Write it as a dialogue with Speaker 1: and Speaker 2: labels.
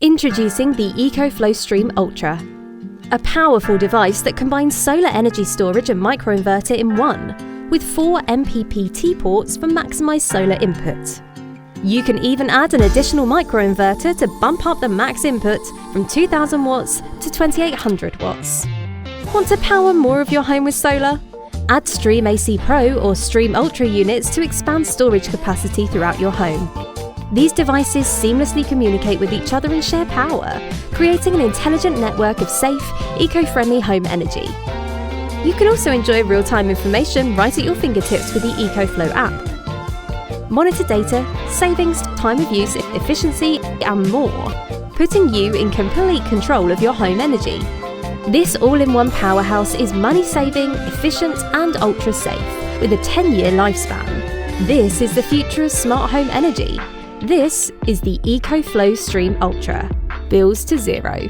Speaker 1: Introducing the EcoFlow STREAM Ultra, a powerful device that combines solar energy storage and microinverter in one, with 4 MPPT ports for maximised solar input. You can even add an additional microinverter to bump up the max input from 2000 watts to 2800 watts. Want to power more of your home with solar? Add STREAM AC Pro or STREAM Ultra units to expand storage capacity throughout your home. These devices seamlessly communicate with each other and share power, creating an intelligent network of safe, eco-friendly home energy. You can also enjoy real-time information right at your fingertips with the EcoFlow app. Monitor data, savings, time of use, efficiency, and more, putting you in complete control of your home energy. This all-in-one powerhouse is money-saving, efficient, and ultra-safe, with a 10-year lifespan. This is the future of smart home energy. This is the EcoFlow STREAM Ultra. Bills to zero.